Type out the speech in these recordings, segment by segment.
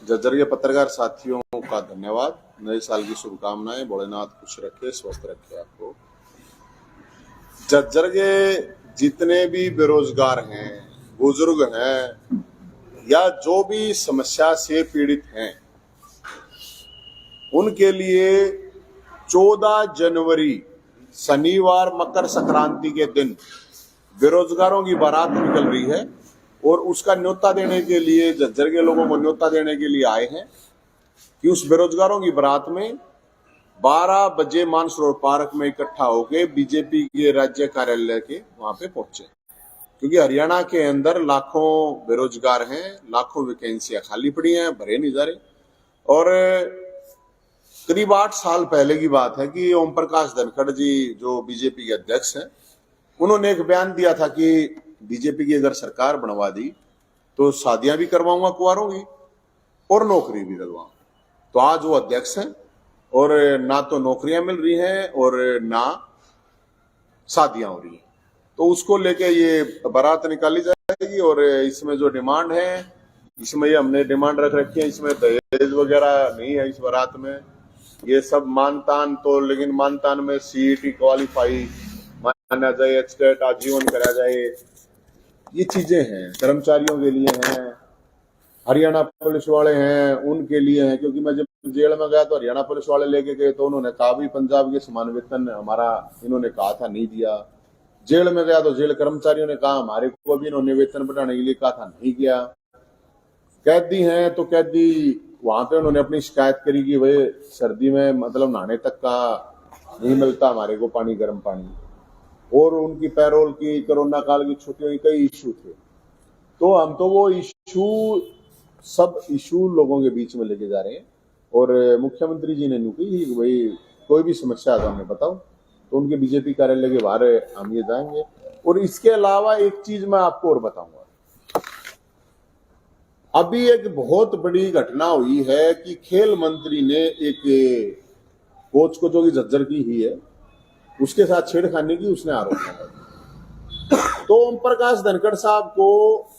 झज्जर के पत्रकार साथियों का धन्यवाद। नए साल की शुभकामनाएं। भोलेनाथ खुश रखे, स्वस्थ रखे आपको। झज्जर के जितने भी बेरोजगार हैं, बुजुर्ग हैं या जो भी समस्या से पीड़ित हैं, उनके लिए 14 जनवरी शनिवार मकर संक्रांति के दिन बेरोजगारों की बारात निकल रही है और उसका न्योता देने के लिए झज्जर के लोगों को न्योता देने के लिए आए हैं कि उस बेरोजगारों की बारात में 12 बजे मानसरोवर पार्क में इकट्ठा होकर बीजेपी के राज्य कार्यालय के वहां पे पहुंचे, क्योंकि हरियाणा के अंदर लाखों बेरोजगार हैं, लाखों वैकेंसियां खाली पड़ी हैं, भरे नहीं जा रहे। और करीब 8 साल पहले की बात है कि ओम प्रकाश धनखड़ जी जो बीजेपी के अध्यक्ष हैं, उन्होंने एक बयान दिया था कि बीजेपी की अगर सरकार बनवा दी तो शादियां भी करवाऊंगा कुंवारों की और नौकरी भी दिलवाऊंगा। तो आज वो अध्यक्ष हैं और ना तो नौकरियां मिल रही हैं और ना शादियां हो रही हैं। तो उसको लेके ये बारात निकाली जाएगी और इसमें जो डिमांड है, इसमें ये हमने डिमांड रख रखी है, इसमें दहेज वगैरह नहीं है इस बारात में। ये सब मानतान तो, लेकिन मानतान में सीईटी क्वालिफाई माना जाए, एचटेट आजीवन करा जाए, ये चीजें हैं। कर्मचारियों के लिए हैं, हरियाणा पुलिस वाले हैं उनके लिए हैं। क्योंकि मैं जब जेल में गया तो हरियाणा पुलिस वाले लेके गए तो उन्होंने कहा भी पंजाब के समान वेतन हमारा, इन्होंने कहा था नहीं दिया। जेल में गया तो जेल कर्मचारियों ने कहा हमारे को भी इन्होंने वेतन बढ़ाने के लिए कहा था, नहीं किया। कैदी हैं तो कैदी वहां पे उन्होंने अपनी शिकायत करी कि भाई सर्दी में मतलब नहाने तक का नहीं मिलता हमारे को पानी, गर्म पानी, और उनकी पैरोल की, कोरोना काल की छुट्टियों की कई इश्यू थे। तो हम तो वो इश्यू, सब इश्यू लोगों के बीच में लेके जा रहे हैं। और मुख्यमंत्री जी ने नुकी कि भाई कोई भी समस्या है हमें बताओ, तो उनके बीजेपी कार्यालय के बाहर हम ये जाएंगे। और इसके अलावा एक चीज मैं आपको और बताऊंगा, अभी एक बहुत बड़ी घटना हुई है कि खेल मंत्री ने एक कोच को, जो कि झज्जर की ही है, उसके साथ छेड़खानी की उसने आरोप लगाया। तो ओम प्रकाश धनखड़ साहब को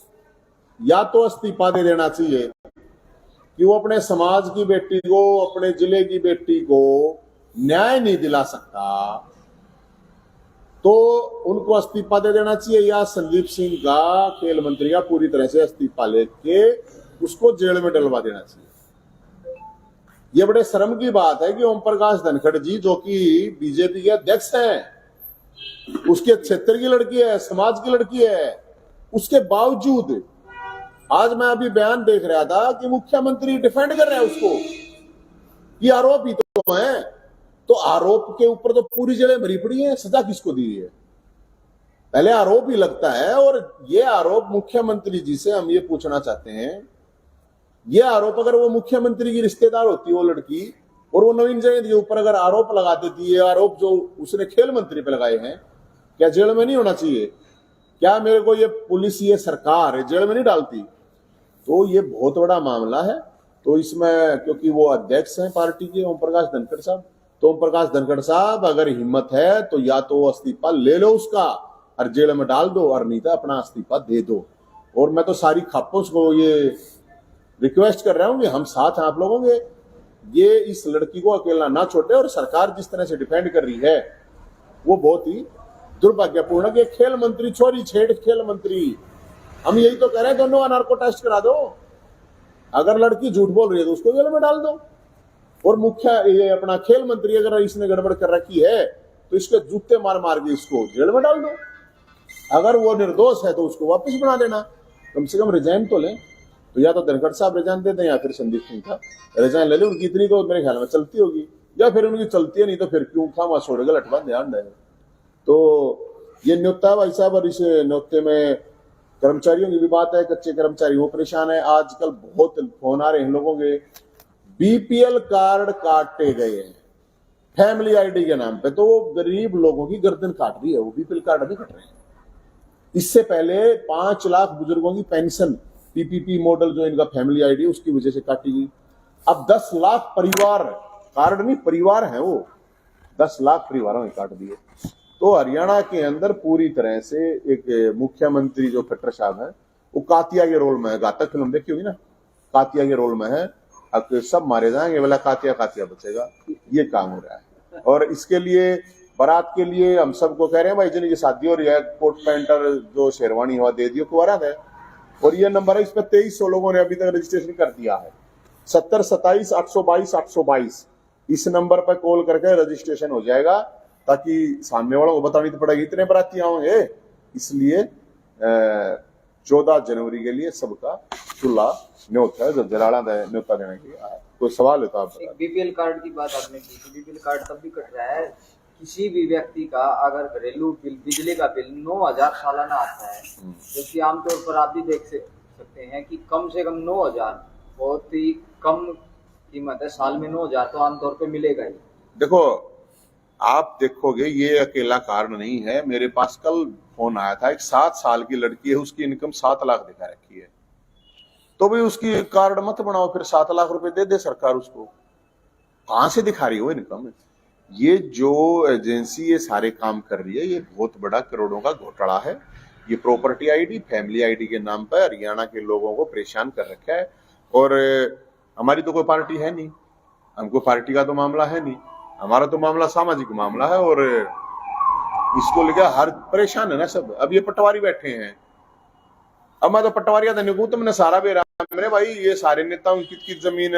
या तो इस्तीफा दे देना चाहिए कि वो अपने समाज की बेटी को, अपने जिले की बेटी को न्याय नहीं दिला सकता, तो उनको इस्तीफा दे देना चाहिए, या संदीप सिंह का, खेल मंत्री का, पूरी तरह से इस्तीफा लेके उसको जेल में डलवा देना चाहिए। ये बड़े शर्म की बात है कि ओम प्रकाश धनखड़ जी जो कि बीजेपी के अध्यक्ष हैं, उसके क्षेत्र की लड़की है, समाज की लड़की है, उसके बावजूद आज मैं अभी बयान देख रहा था कि मुख्यमंत्री डिफेंड कर रहे हैं उसको कि आरोप ही तो है। तो आरोप के ऊपर तो पूरी जेलें भरी पड़ी है, सजा किसको दी है? पहले आरोप ही लगता है। और ये आरोप मुख्यमंत्री जी से हम ये पूछना चाहते हैं, ये आरोप अगर वो मुख्यमंत्री की रिश्तेदार होती वो लड़की और वो नवीन जयंत के ऊपर अगर आरोप लगा देती, ये आरोप जो उसने खेल मंत्री पे लगाए हैं, क्या जेल में नहीं होना चाहिए? क्या मेरे को ये पुलिस, ये सरकार जेल में नहीं डालती? तो ये बहुत बड़ा मामला है। तो इसमें क्योंकि वो अध्यक्ष हैं पार्टी के ओम प्रकाश धनखड़ साहब, तो ओम प्रकाश धनखड़ साहब अगर हिम्मत है तो या तो वो इस्तीफा ले लो उसका और जेल में डाल दो, और नहीं तो अपना इस्तीफा दे दो। और मैं तो सारी खापों को ये रिक्वेस्ट कर रहा हूं कि हम साथ हैं आप लोगों के, ये इस लड़की को अकेला ना छोड़े। और सरकार जिस तरह से डिफेंड कर रही है वो बहुत ही दुर्भाग्यपूर्ण है। खेल मंत्री छोरी छेड़ खेल मंत्री, हम यही तो कह रहे हैं दोनों का नार्को टेस्ट करा दो। अगर लड़की झूठ बोल रही है तो उसको जेल में डाल दो। और मुख्य ये अपना खेल मंत्री अगर इसने गड़बड़ कर रखी है तो इसके जूते मार मार के इसको जेल में डाल दो। अगर वो निर्दोष है तो उसको वापस बना देना, कम से कम रिजाइन तो लें। तो या तो धनखड़ साहब रिजाइन दे दें या फिर संदीप सिंह का रिजाइन ले लें। उनकी इतनी तो मेरे ख्याल में चलती होगी, या फिर उनकी चलती है नहीं तो फिर क्यों था वहां छोड़ेगा लटवा ध्यान रहे। तो ये न्योता भाई साहब, और इस न्योते में कर्मचारियों की भी बात है, कच्चे कर्मचारी वो परेशान है। आजकल बहुत फोन आ रहे हैं लोगों के, बीपीएल कार्ड काटे गए हैं फैमिली आईडी के नाम पे, तो वो गरीब लोगों की गर्दन काट रही है, वो बीपीएल कार्ड अभी कट रहे हैं। इससे पहले 5 लाख बुजुर्गों की पेंशन पीपीपी मॉडल जो इनका फैमिली आईडी उसकी वजह से काटी गई। अब 10 लाख परिवार, कार्ड नहीं परिवार है वो, 10 लाख परिवारों ने काट दिए। तो हरियाणा के अंदर पूरी तरह से एक मुख्यमंत्री जो खट्टर साहब है वो कातिया के रोल में है। घातक फिल्म देखी होगी ना, कातिया के रोल में है। अब सब मारे जाएंगे, बोला कातिया कातिया बचेगा, ये काम हो रहा है। और इसके लिए बारात के लिए हम सबको कह रहे हैं भाई जिनकी शादी हो रही है कोट पैंट और जो शेरवानी हुआ दे दियो कुआरा है। और ये नंबर है, इस पर 2300 लोगों ने अभी तक रजिस्ट्रेशन कर दिया है। 70 27 822 822 इस नंबर पर कॉल करके रजिस्ट्रेशन हो जाएगा, ताकि सामने वालों को बतानी तो पड़ेगी इतने बराती होंगे। इसलिए 14 जनवरी के लिए सबका खुला न्योता है, जलाड़ा न्योता देने के लिए आया। कोई सवाल है तो आप बता। बीपीएल कार्ड की बात आपने की थी, बीपीएल कार्ड तब भी कट रहा है। किसी भी व्यक्ति का अगर घरेलू बिल, बिजली का बिल 9000 सालाना आता है, जो कि आमतौर पर आप भी देख सकते हैं कि कम से कम 9000 बहुत ही कम कीमत है। साल में 9000 तो आमतौर पर मिलेगा ही। देखो आप देखोगे ये अकेला कारण नहीं है। मेरे पास कल फोन आया था, एक 7 साल की लड़की है, उसकी इनकम 7 लाख दिखा रखी है। तो भाई उसकी कार्ड मत बनाओ, फिर 7 लाख रुपए दे दे सरकार उसको। कहां से दिखा रही हो इनकम? ये जो एजेंसी ये सारे काम कर रही है, ये बहुत बड़ा करोड़ों का घोटाला है। ये प्रॉपर्टी आईडी, फैमिली आईडी के नाम पर हरियाणा के लोगों को परेशान कर रखा है। और हमारी तो कोई पार्टी है नहीं, हमको पार्टी का तो मामला है नहीं, हमारा तो मामला सामाजिक मामला है। और इसको लेकर हर परेशान है ना सब। अब ये पटवारी बैठे हैं, अब मैं तो पटवारिया धन्य तुमने सारा बेरा मेरे भाई, ये सारे नेताओं की कित जमीन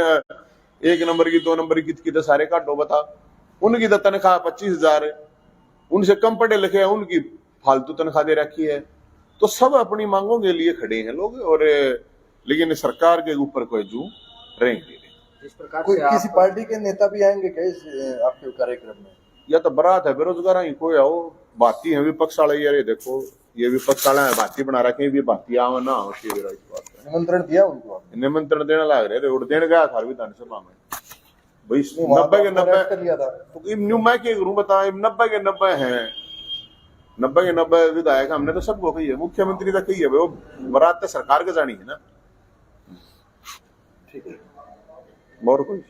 1 नंबर की 2 नंबर की कित सारे काटो बता। उनकी तो तनख्वाह 25,000 है, उनसे कम पढ़े लिखे हैं, उनकी फालतू तनख्वाह दे रखी है। तो सब अपनी मांगों के लिए खड़े हैं लोग, और लेकिन सरकार के ऊपर कोई जू रहेंगे। जिस प्रकार कोई किसी पार्टी के नेता भी आएंगे क्या इस आपके कार्यक्रम में? या तो बारात है बेरोजगार ही कोई आओ, बाती है विपक्ष वाले। यार देखो ये विपक्ष वाला है, बाती बना रखे हैं, बाती आओ ना हो। निमंत्रण दिया उनको? निमंत्रण देने लग रहे, और देने गया था विधानसभा में भाई 90 के 90 मैं क्या करूं बता। 90 के 90 हैं, 90 के 90 विधायक हमने तो सबको कही है, मुख्यमंत्री तक कही है। वो बारात तो सरकार के जानी है ना। ठीक है, और कोई